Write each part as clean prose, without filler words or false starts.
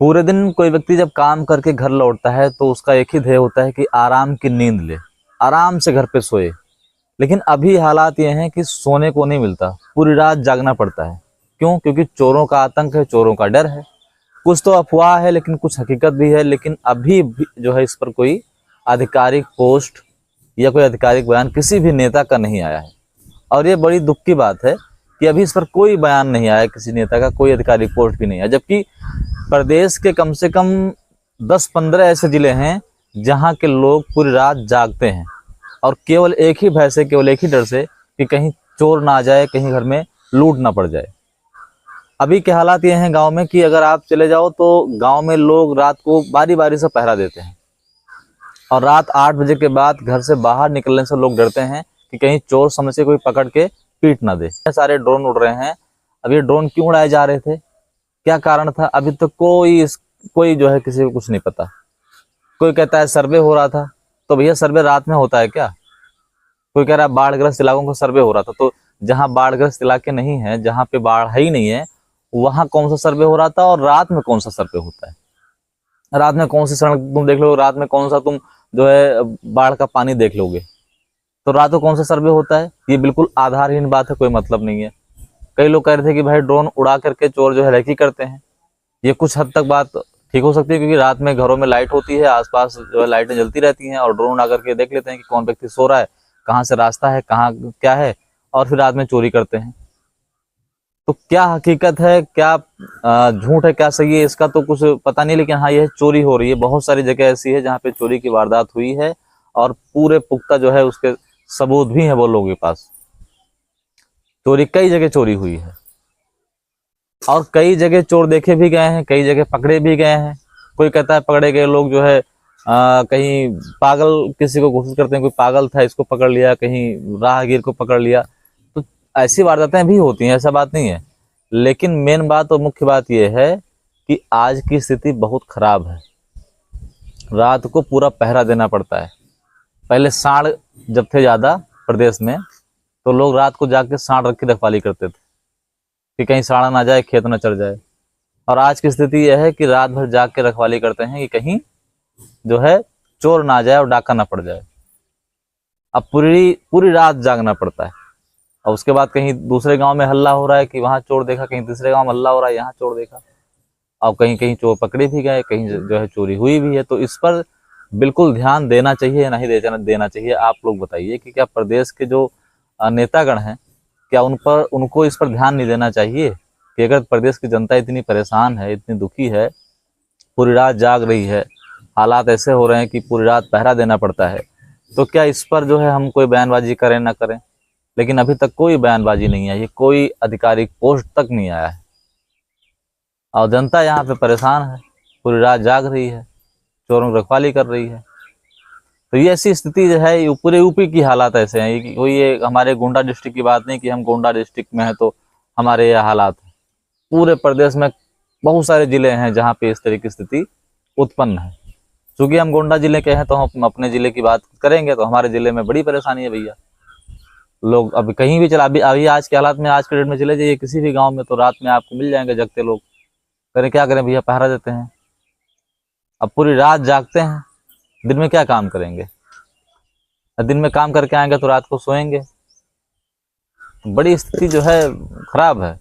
पूरे दिन कोई व्यक्ति जब काम करके घर लौटता है तो उसका एक ही ध्येय होता है कि आराम की नींद ले, आराम से घर पे सोए। लेकिन अभी हालात ये हैं कि सोने को नहीं मिलता, पूरी रात जागना पड़ता है। क्यों? क्योंकि चोरों का आतंक है, चोरों का डर है। कुछ तो अफवाह है लेकिन कुछ हकीकत भी है। लेकिन अभी भी जो है इस पर कोई आधिकारिक पोस्ट या कोई आधिकारिक बयान किसी भी नेता का नहीं आया है। और ये बड़ी दुख की बात है कि अभी इस पर कोई बयान नहीं आया, किसी नेता का कोई आधिकारिक पोस्ट भी नहीं है। जबकि प्रदेश के कम से कम 10-15 ऐसे जिले हैं जहां के लोग पूरी रात जागते हैं और केवल एक ही भय से, केवल एक ही डर से कि कहीं चोर ना आ जाए, कहीं घर में लूट ना पड़ जाए। अभी के हालात ये हैं गांव में कि अगर आप चले जाओ तो गांव में लोग रात को बारी बारी से पहरा देते हैं और रात 8 बजे के बाद घर से बाहर निकलने से लोग डरते हैं कि कहीं चोर समझ के कोई पकड़ के पीट ना दे। सारे ड्रोन उड़ रहे हैं। अब ये ड्रोन क्यों उड़ाए जा रहे थे, क्या कारण था, अभी तक कोई जो है किसी को कुछ नहीं पता। कोई कहता है सर्वे हो रहा था, तो भैया सर्वे रात में होता है क्या? कोई कह रहा है बाढ़ग्रस्त इलाकों का सर्वे हो रहा था, तो जहां बाढ़ग्रस्त इलाके नहीं है, जहां पे बाढ़ है ही नहीं है, वहां कौन सा सर्वे हो रहा था? और रात में कौन सा सर्वे होता है? रात में कौन सी सड़क तुम देख लो, रात में कौन सा तुम जो है बाढ़ का पानी देख लोगे? तो रात को कौन सा सर्वे होता है? ये बिल्कुल आधारहीन बात है, कोई मतलब नहीं है। कई लोग कह रहे थे कि भाई ड्रोन उड़ा करके चोर जो है रेकी करते हैं। ये कुछ हद तक बात ठीक हो सकती है, क्योंकि रात में घरों में लाइट होती है, आसपास जो है लाइटें जलती रहती हैं और ड्रोन आकर के देख लेते हैं कि कौन व्यक्ति सो रहा है, कहाँ से रास्ता है, कहाँ क्या है, और फिर रात में चोरी करते हैं। तो क्या हकीकत है, क्या झूठ है, क्या सही है, इसका तो कुछ पता नहीं। लेकिन हाँ, यह चोरी हो रही है। बहुत सारी जगह ऐसी है जहाँ पे चोरी की वारदात हुई है और पूरे पुख्ता जो है उसके सबूत भी हैं वो लोगों के पास। चोरी कई जगह चोरी हुई है और कई जगह चोर देखे भी गए हैं, कई जगह पकड़े भी गए हैं। कोई कहता है पकड़े गए लोग जो है कहीं पागल किसी को घोषित करते हैं, कोई पागल था इसको पकड़ लिया, कहीं राहगीर को पकड़ लिया। तो ऐसी वारदातें भी होती हैं, ऐसा बात नहीं है। लेकिन मेन बात और मुख्य बात यह है कि आज की स्थिति बहुत खराब है। रात को पूरा पहरा देना पड़ता है। पहले सांड जब थे ज्यादा प्रदेश में, तो लोग रात को जाके सांड रख के रखवाली करते थे कि कहीं सांड ना जाए, खेत ना चढ़ जाए। और आज की स्थिति यह है कि रात भर जाग के रखवाली करते हैं कि कहीं जो है चोर ना जाए और डाका ना पड़ जाए। अब पूरी पूरी रात जागना पड़ता है और उसके बाद कहीं दूसरे गांव में हल्ला हो रहा है कि वहां चोर देखा, कहीं तीसरे गांव में हल्ला हो रहा है यहाँ चोर देखा, और कहीं कहीं चोर पकड़े भी गए, कहीं जो है चोरी हुई भी है। तो इस पर बिल्कुल ध्यान देना चाहिए या नहीं देना चाहिए? आप लोग बताइए कि क्या प्रदेश के जो नेतागण हैं, क्या उनको इस पर ध्यान नहीं देना चाहिए कि अगर प्रदेश की जनता इतनी परेशान है, इतनी दुखी है, पूरी रात जाग रही है, हालात ऐसे हो रहे हैं कि पूरी रात पहरा देना पड़ता है, तो क्या इस पर जो है हम कोई बयानबाजी करें ना करें? लेकिन अभी तक कोई बयानबाजी नहीं आई है, कोई आधिकारिक पोस्ट तक नहीं आया है और जनता यहाँ पे परेशान है, पूरी रात जाग रही है, चोरों की रखवाली कर रही है। तो ये ऐसी स्थिति जो है, ये पूरे यूपी की हालात ऐसे हैं। ये कोई ये हमारे गोंडा डिस्ट्रिक्ट की बात नहीं कि हम गोंडा डिस्ट्रिक्ट में है तो हमारे ये हालात हैं। पूरे प्रदेश में बहुत सारे जिले हैं जहाँ पे इस तरह की स्थिति उत्पन्न है। चूंकि हम गोंडा जिले के हैं तो हम अपने जिले की बात करेंगे, तो हमारे जिले में बड़ी परेशानी है भैया। लोग अभी कहीं भी चला, अभी आज के हालात में, आज के डेट में चले जाइए किसी भी गाँव में तो रात में आपको मिल जाएंगे जगते लोग। करें क्या करें भैया, पहरा देते हैं। अब पूरी रात जागते हैं, दिन में क्या काम करेंगे? दिन में काम करके आएंगे तो रात को सोएंगे। तो बड़ी स्थिति जो है खराब है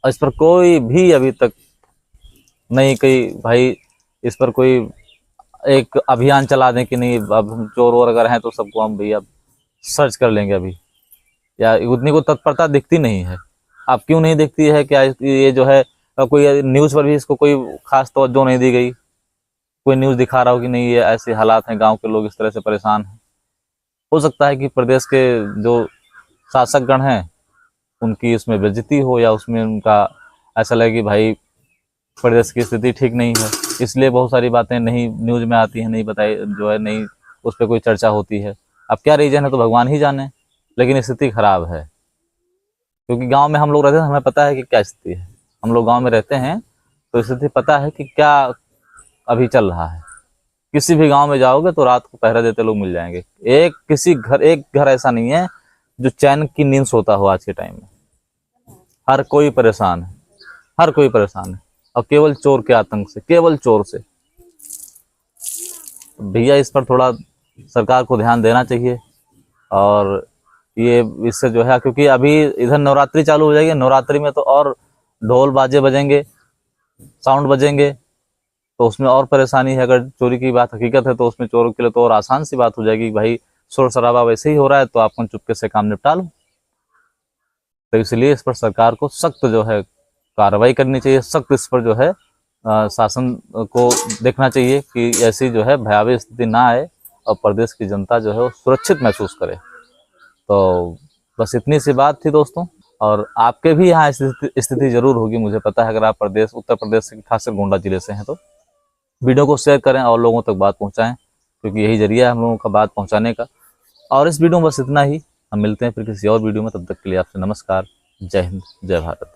और इस पर कोई भी अभी तक नहीं, कोई भाई इस पर कोई एक अभियान चला दें कि नहीं अब हम चोर वोर अगर हैं तो सबको हम भैया सर्च कर लेंगे अभी, या उतनी को तत्परता दिखती नहीं है। अब क्यों नहीं दिखती है? क्या ये जो है कोई न्यूज़ पर भी इसको कोई खास तवज्जो नहीं दी गई? कोई न्यूज़ दिखा रहा हो कि नहीं ये ऐसे हालात हैं, गांव के लोग इस तरह से परेशान हैं? हो सकता है कि प्रदेश के जो शासकगण हैं उनकी उसमें बेइज्जती हो, या उसमें उनका ऐसा लगे कि भाई प्रदेश की स्थिति ठीक नहीं है, इसलिए बहुत सारी बातें नहीं न्यूज़ में आती हैं, नहीं बताई जो है, नहीं उस पर कोई चर्चा होती है। अब क्या रीजन है तो भगवान ही जाने, लेकिन स्थिति खराब है। क्योंकि गांव में हम लोग रहते हैं, हमें पता है कि क्या स्थिति है। हम लोग गांव में रहते हैं तो स्थिति पता है कि क्या अभी चल रहा है। किसी भी गांव में जाओगे तो रात को पहरा देते लोग मिल जाएंगे। एक घर ऐसा नहीं है जो चैन की नींद सोता हो आज के टाइम में। हर कोई परेशान है, हर कोई परेशान है। और केवल चोर के आतंक से, केवल चोर से। भैया इस पर थोड़ा सरकार को ध्यान देना चाहिए। और ये इससे जो है, क्योंकि अभी इधर नवरात्रि चालू हो जाएगी, नवरात्रि में तो और ढोल बाजे बजेंगे, साउंड बजेंगे, तो उसमें और परेशानी है। अगर चोरी की बात हकीकत है तो उसमें चोरों के लिए तो और आसान सी बात हो जाएगी, भाई शोर शराबा वैसे ही हो रहा है तो आपको चुपके से काम निपटा लो। तो इसलिए इस पर सरकार को सख्त जो है कार्रवाई करनी चाहिए, सख्त इस पर जो है शासन को देखना चाहिए कि ऐसी जो है भयावह स्थिति ना आए और प्रदेश की जनता जो है वो सुरक्षित महसूस करे। तो बस इतनी सी बात थी दोस्तों। और आपके भी यहाँ स्थिति जरूर होगी, मुझे पता है। अगर आप उत्तर प्रदेश के खासकर गोंडा जिले से हैं तो वीडियो को शेयर करें और लोगों तक बात पहुँचाएँ, क्योंकि यही जरिया है हम लोगों का बात पहुँचाने का। और इस वीडियो में बस इतना ही। हम मिलते हैं फिर किसी और वीडियो में, तब तक के लिए आपसे नमस्कार। जय हिंद, जय भारत।